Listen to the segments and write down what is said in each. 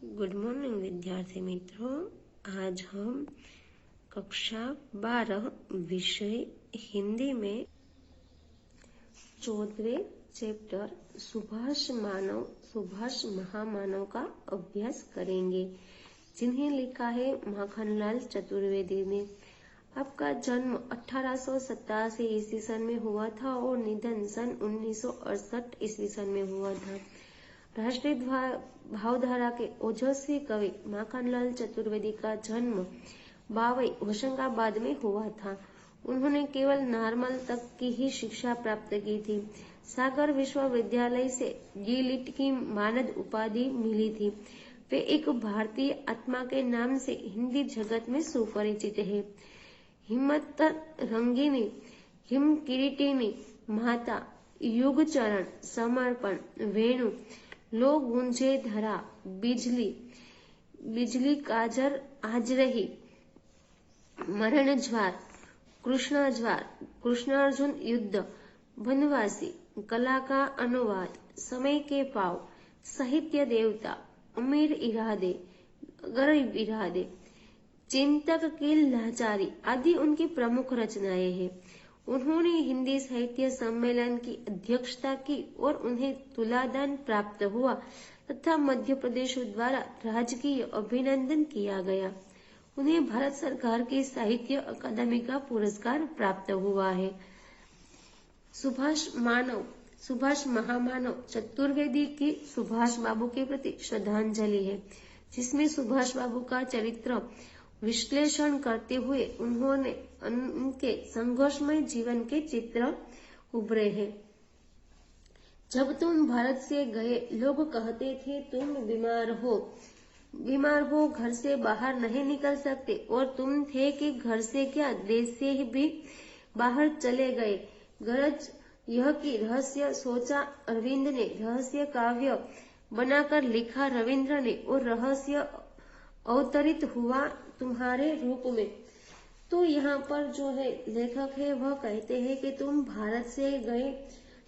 Good morning विद्यार्थी मित्रों। आज हम कक्षा 12 विषय हिंदी में 14वें चैप्टर सुभाष महामानव का अभ्यास करेंगे, जिन्हें लिखा है माखनलाल चतुर्वेदी ने। आपका जन्म 1887 ईस्वी सन में हुआ था और निधन सन 1968 ईस्वी सन में हुआ था। राष्ट्रीय भावधारा के ओजस्वी कवि माखनलाल चतुर्वेदी का जन्म बावई होशंगाबाद में हुआ था। उन्होंने केवल नॉर्मल तक की ही शिक्षा प्राप्त की थी। सागर विश्वविद्यालय से डी.लिट की मानद उपाधि मिली थी। वे एक भारतीय आत्मा के नाम से हिंदी जगत में सुपरिचित है। हिम्मत रंगिनी, हिम किरीटिनी, माता, युगचरण, समर्पण, वेणु, लो गुंजे धरा, बिजली काजर आज रही, मरण ज्वार, कृष्णार्जुन युद्ध, वनवासी, कला का अनुवाद, समय के पाव, साहित्य देवता, अमीर इरादे, गरीब इरादे, चिंतक की लाचारी आदि उनकी प्रमुख रचनाएं हैं। उन्होंने हिंदी साहित्य सम्मेलन की अध्यक्षता की और उन्हें तुलादान प्राप्त हुआ तथा मध्य प्रदेश द्वारा राजकीय अभिनंदन किया गया। उन्हें भारत सरकार की साहित्य अकादमी का पुरस्कार प्राप्त हुआ है। सुभाष महामानव चतुर्वेदी की सुभाष बाबू के प्रति श्रद्धांजलि है, जिसमें सुभाष बाबू का चरित्र विश्लेषण करते हुए उनके संघर्षमय जीवन के चित्र उभरे हैं। जब तुम भारत से गए, लोग कहते थे तुम बीमार हो, घर से बाहर नहीं निकल सकते, और तुम थे कि घर से क्या देश से भी बाहर चले गए। गरज यह कि रहस्य सोचा अरविंद ने, रहस्य काव्य बनाकर लिखा रविंद्र ने, और रहस्य अवतरित हुआ तुम्हारे रूप में। तो यहाँ पर जो है लेखक है वह कहते हैं कि तुम भारत से गए,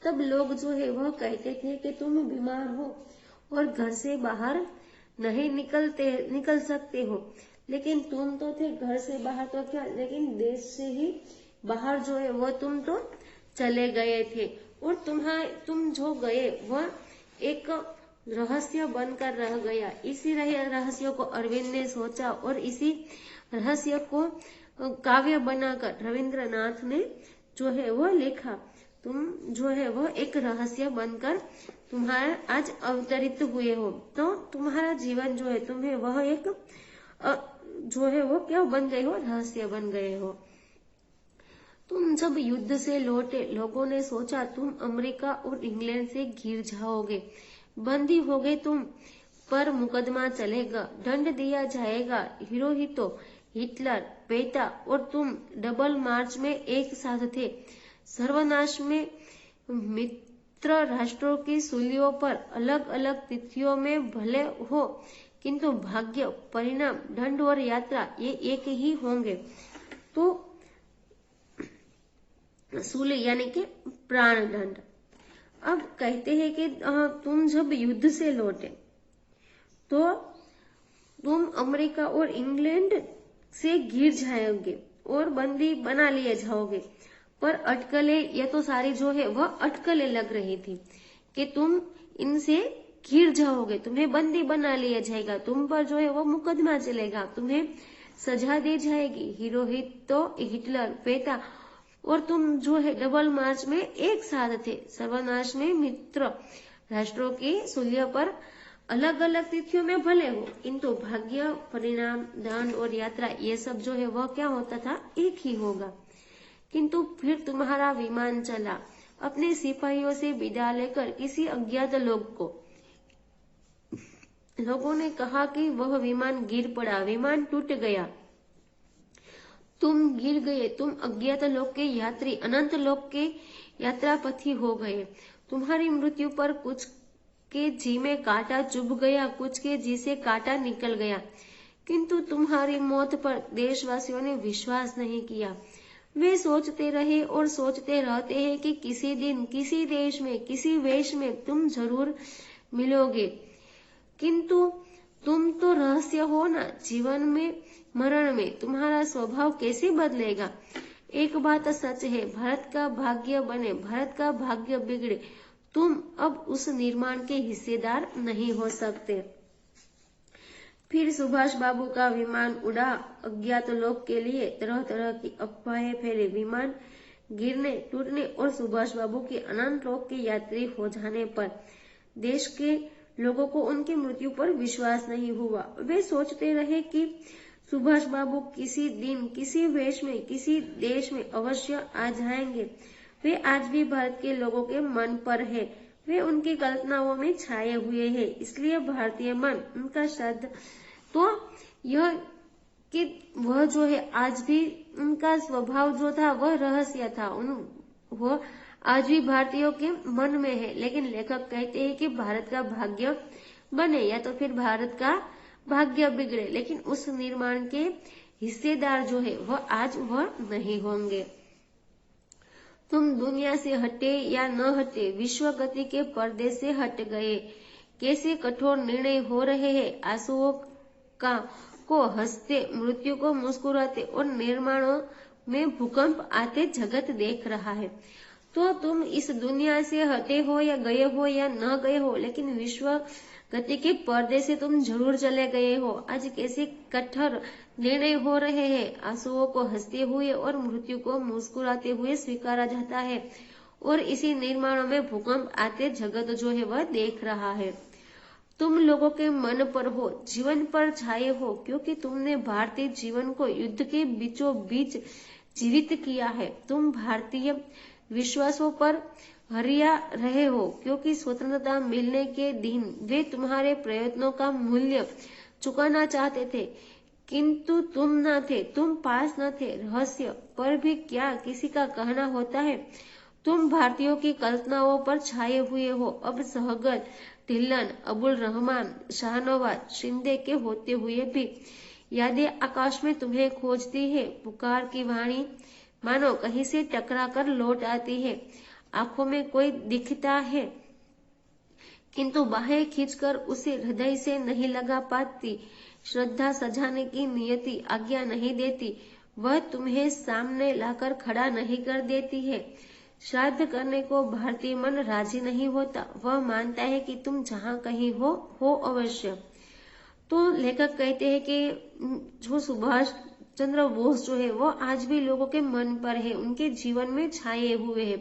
तब लोग जो है वह कहते थे कि तुम बीमार हो और घर से बाहर नहीं निकल सकते हो, लेकिन तुम तो थे घर से बाहर तो क्या, लेकिन देश से ही बाहर जो है वह तुम तो चले गए थे, और तुम जो गए वह एक रहस्य बनकर रह गया। इसी रहस्य को अरविंद ने सोचा और इसी रहस्य को काव्य बनाकर रविंद्रनाथ ने जो है वह लिखा। तुम जो है वह एक रहस्य बनकर तुम्हारा आज अवतरित हुए हो, तो तुम्हारा जीवन जो है तुम्हें वह एक जो है वो क्या बन गए हो, रहस्य बन गए हो। तुम जब युद्ध से लौटे, लोगों ने सोचा तुम अमेरिका और इंग्लैंड से घिर जाओगे, बंदी हो गए तुम पर मुकदमा चलेगा, दंड दिया जाएगा। हिरोहितो, हिटलर, पेटा और तुम डबल मार्च में एक साथ थे। सर्वनाश में मित्र राष्ट्रों की सूलियों पर अलग अलग तिथियों में भले हो, किंतु भाग्य, परिणाम, दंड और यात्रा ये एक ही होंगे। तो सूली यानी कि प्राण दंड। अब कहते हैं कि तुम जब युद्ध से लौटे तो तुम अमेरिका और इंग्लैंड से घिर जाओगे और बंदी बना लिए जाओगे, पर अटकलें ये तो सारी जो है वह अटकलें लग रही थी कि तुम इनसे घिर जाओगे, तुम्हें बंदी बना लिया जाएगा, तुम पर जो है वो मुकदमा चलेगा, तुम्हें सजा दी जाएगी। हिरोहितो, हिटलर, पेटा और तुम जो है डबल मार्च में एक साथ थे। सर्वनाश में मित्र राष्ट्रों की सूल्य पर अलग अलग तिथियों में भले हो, किंतु भाग्य, परिणाम, दंड और यात्रा ये सब जो है वह क्या होता था, एक ही होगा। किंतु फिर तुम्हारा विमान चला, अपने सिपाहियों से विदा लेकर किसी अज्ञात लोग को। लोगों ने कहा कि वह विमान गिर पड़ा, विमान टूट गया, तुम गिर गए, तुम अज्ञात लोक के यात्री अनंत लोक के यात्रापथी हो गए। तुम्हारी मृत्यु पर कुछ के जी में कांटा चुभ गया, कुछ के जी से कांटा निकल गया, किंतु तुम्हारी मौत पर देशवासियों ने विश्वास नहीं किया। वे सोचते रहे और सोचते रहते हैं कि किसी दिन किसी देश में किसी वेश में तुम जरूर मिलोगे, किंतु तुम तो रहस्य हो ना, जीवन में मरण में तुम्हारा स्वभाव कैसे बदलेगा। एक बात सच है, भारत का भाग्य बने, भारत का भाग्य बिगड़े, तुम अब उस निर्माण के हिस्सेदार नहीं हो सकते। फिर सुभाष बाबू का विमान उड़ा, अज्ञात लोग के लिए तरह तरह की अफवाहें फैली। विमान गिरने, टूटने और सुभाष बाबू के अनंत लोक के यात्री हो जाने पर देश के लोगों को उनकी मृत्यु पर विश्वास नहीं हुआ। वे सोचते रहे कि सुभाष बाबू किसी दिन, किसी वेश में, किसी देश में अवश्य आ जाएंगे। वे आज भी भारत के लोगों के मन पर है, वे उनकी कल्पनाओं में छाए हुए हैं। इसलिए भारतीय मन उनका श्रद्धा, तो यह कि वह जो है आज भी उनका स्वभाव जो था वह रहस्य था, वह आज भी भारतीयों के मन में है। लेकिन लेखक कहते हैं कि भारत का भाग्य बने या तो फिर भारत का भाग्य बिगड़े, लेकिन उस निर्माण के हिस्सेदार जो है वह आज वह नहीं होंगे। तुम दुनिया से हटे या न हटे, विश्व गति के पर्दे से हट गए। कैसे कठोर निर्णय हो रहे हैं, आंसुओं का को हंसते, मृत्यु को मुस्कुराते और निर्माणों में भूकंप आते जगत देख रहा है। तो तुम इस दुनिया से हटे हो या गए हो या न गए हो, लेकिन विश्व गति के पर्दे से तुम जरूर चले गए हो। आज कैसे कठोर निर्णय हो रहे हैं, आंसुओं को हंसते हुए और मृत्यु को मुस्कुराते हुए स्वीकारा जाता है, और इसी निर्माणों में भूकंप आते जगत जो है वह देख रहा है। तुम लोगों के मन पर हो, जीवन पर छाए हो, क्योंकि तुमने भारतीय जीवन को युद्ध के बीचों बीच जीवित किया है। तुम भारतीय विश्वासों पर हरिया रहे हो, क्योंकि स्वतंत्रता मिलने के दिन वे तुम्हारे प्रयत्नों का मूल्य चुकाना चाहते थे, किंतु तुम न थे, तुम पास न थे। रहस्य पर भी क्या किसी का कहना होता है। तुम भारतीयों की कल्पनाओं पर छाए हुए हो। अब सहगल, ढिल्लन, अबुल रहमान, शाहनवाज, शिंदे के होते हुए भी यादें आकाश में तुम्हें खोजती है। पुकार की वाणी मानो कहीं से टकरा कर लौट आती है। आंखों में कोई दिखता है, किंतु बाहें खींचकर उसे हृदय से नहीं लगा पाती। श्रद्धा सजाने की नियति आज्ञा नहीं देती, वह तुम्हें सामने लाकर खड़ा नहीं कर देती है। श्राद्ध करने को भारतीय मन राजी नहीं होता, वह मानता है कि तुम जहाँ कहीं हो अवश्य। तो लेखक कहते हैं कि जो सुभाष चंद्र बोस जो है वो आज भी लोगों के मन पर है, उनके जीवन में छाए हुए हैं,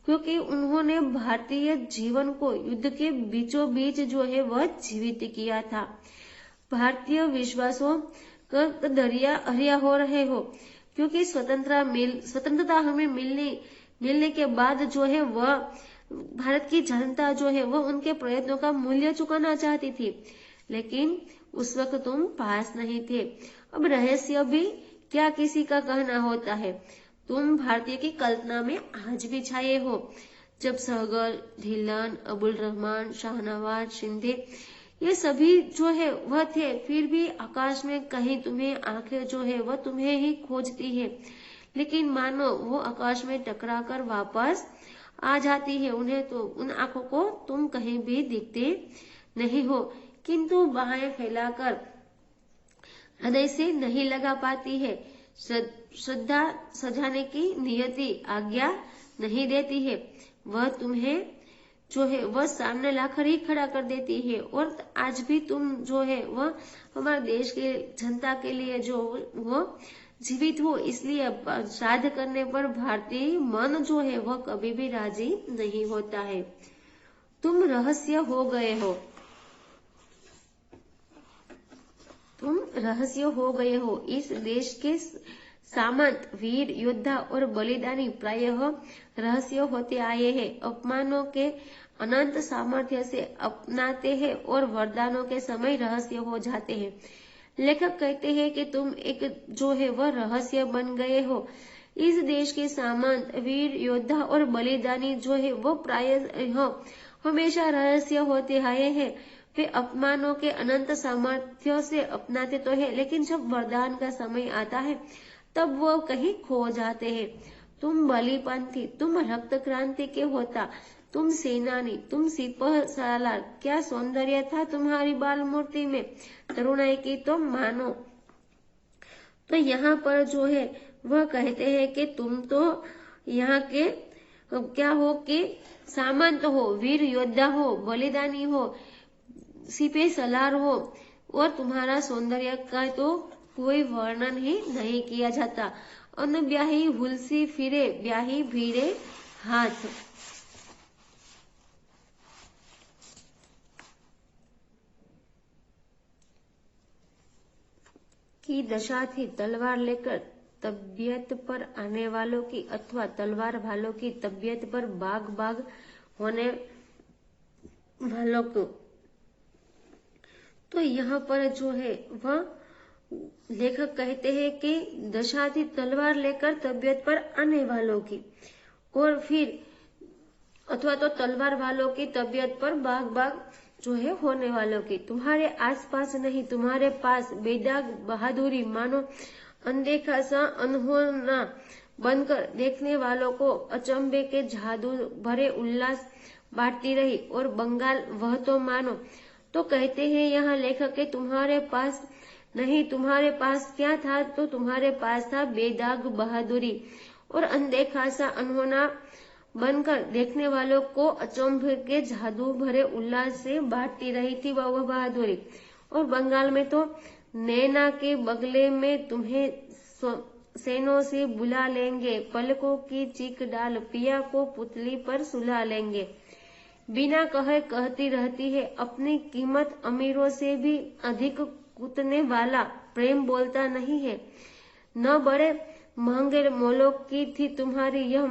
क्योंकि उन्होंने भारतीय जीवन को युद्ध के बीचों बीच जो है वह जीवित किया था। भारतीय विश्वासों का दरिया हरिया हो रहे हो, क्योंकि स्वतंत्रता हमें मिलने के बाद जो है वह भारत की जनता जो है वह उनके प्रयत्नों का मूल्य चुकाना चाहती थी, लेकिन उस वक्त तुम पास नहीं थे। अब रहस्य भी क्या किसी का कहना होता है। तुम भारतीय की कल्पना में आज भी छाए हो। जब सहगल, ढिल्लन, अबुल रहमान, शाहनवाज, शिंदे ये सभी जो है वह थे, फिर भी आकाश में कहीं तुम्हें आंखें जो है वह तुम्हें ही खोजती है, लेकिन मानो वो आकाश में टकरा कर वापस आ जाती है। उन्हें तो उन आंखों को तुम कहीं भी दिखते नहीं हो, किंतु बाहें फैलाकर हृदय से नहीं लगा पाती है। श्रद्धा सजाने की नियति आज्ञा नहीं देती है, वह तुम्हें जो है वह सामने लाकर ही खड़ा कर देती है। और आज भी तुम जो है वह हमारे देश के जनता के लिए जो वो जीवित हो, इसलिए श्राद्ध करने पर भारतीय मन जो है वह कभी भी राजी नहीं होता है। तुम रहस्य हो गए हो, तुम रहस्य हो गए हो। इस देश के सामंत, वीर, योद्धा और बलिदानी प्रायः रहस्य होते आए हैं। अपमानों के अनंत सामर्थ्य से अपनाते हैं और वरदानों के समय रहस्य हो जाते हैं। लेखक कहते हैं कि तुम एक जो है वह रहस्य बन गए हो। इस देश के सामंत, वीर, योद्धा और बलिदानी जो है वो प्रायः हमेशा रहस्य होते आए हैं। वे अपमानों के अनंत सामर्थ्य से अपनाते तो है, लेकिन जब वरदान का समय आता है तब वो कहीं खो जाते हैं। तुम बलिपंथी, तुम रक्त क्रांति के होता, तुम सेनानी, तुम सिपह सालार, क्या सौंदर्य था तुम्हारी बाल मूर्ति में, तरुणाई की तो मानो। तो यहाँ पर जो है वह कहते हैं कि तुम तो यहाँ के क्या हो कि सामंत हो, वीर योद्धा हो, बलिदानी हो, सिपे सलार हो, और तुम्हारा सौंदर्य का तो कोई वर्णन ही नहीं किया जाता। अन ब्याही हुलसी फिरे, ब्याही भीड़े हाथ। की दशा थी तलवार लेकर तबियत पर आने वालों की, अथवा तलवार वालों की तबियत पर बाग बाग होने वालों को। तो यहाँ पर जो है वह लेखक कहते हैं कि दशा थी तलवार लेकर तबियत पर आने वालों की, और फिर अथवा तो तलवार वालों की तबियत पर बाग बाग जो है होने वालों की। तुम्हारे आसपास नहीं, तुम्हारे पास बेदाग बहादुरी, मानो अनदेखा सा अनहोना बनकर देखने वालों को अचंबे के जादू भरे उल्लास बांटती रही। और बंगाल वह तो मानो। तो कहते हैं यहाँ लेखक के तुम्हारे पास नहीं, तुम्हारे पास क्या था, तो तुम्हारे पास था बेदाग बहादुरी, और अनदेखा सा अनहोना बनकर देखने वालों को अचंभ के जादू भरे उल्लास से बांटती रही थी वह बहादुरी। और बंगाल में तो नैना के बगले में तुम्हें सेनों से बुला लेंगे, पलकों की चीख डाल पिया को पुतली पर सुला लेंगे। बिना कहे कहती रहती है, अपनी कीमत अमीरों से भी अधिक कूटने वाला प्रेम बोलता नहीं है। न बड़े महंगे मोलों की थी तुम्हारी यह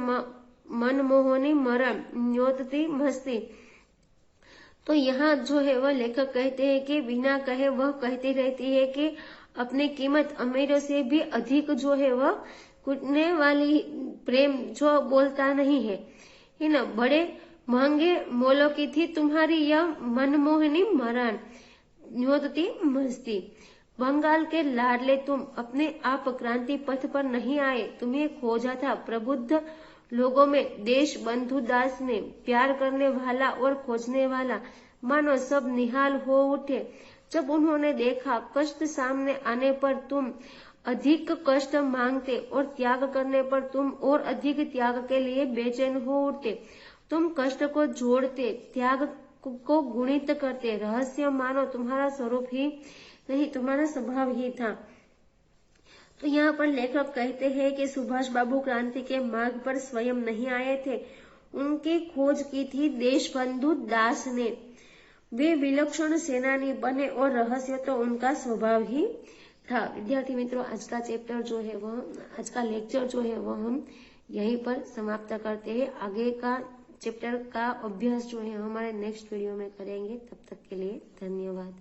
मनमोहनी मरण न्योतती मस्ती। तो यहाँ जो है वह लेखक कहते हैं कि बिना कहे वह कहती रहती है कि अपनी कीमत अमीरों से भी अधिक जो है वह कूटने वाली प्रेम जो बोलता नहीं है ना। बड़े महंगे मोलों की थी तुम्हारी यह मनमोहनी मरण न्योतती मस्ती। बंगाल के लाडले, तुम अपने आप क्रांति पथ पर नहीं आए, तुम्हें खोजा था प्रबुद्ध लोगों में देश बंधु दास ने, प्यार करने वाला और खोजने वाला, मानो सब निहाल हो उठे जब उन्होंने देखा कष्ट सामने आने पर तुम अधिक कष्ट मांगते, और त्याग करने पर तुम और अधिक त्याग के लिए बेचैन हो उठते। तुम कष्ट को जोड़ते, त्याग को गुणित करते। रहस्य मानो तुम्हारा स्वरूप ही नहीं, तुम्हारा स्वभाव ही था। तो यहाँ पर लेखक कहते हैं कि सुभाष बाबू क्रांति के मार्ग पर स्वयं नहीं आए थे, उनकी खोज की थी देशबंधु दास ने। वे विलक्षण सेनानी बने और रहस्य तो उनका स्वभाव ही था। विद्यार्थी मित्रों, आज का चैप्टर जो है वह, आज का लेक्चर जो है वह हम यहीं पर समाप्त करते हैं। आगे का चैप्टर का अभ्यास जो है हमारे नेक्स्ट वीडियो में करेंगे। तब तक के लिए धन्यवाद।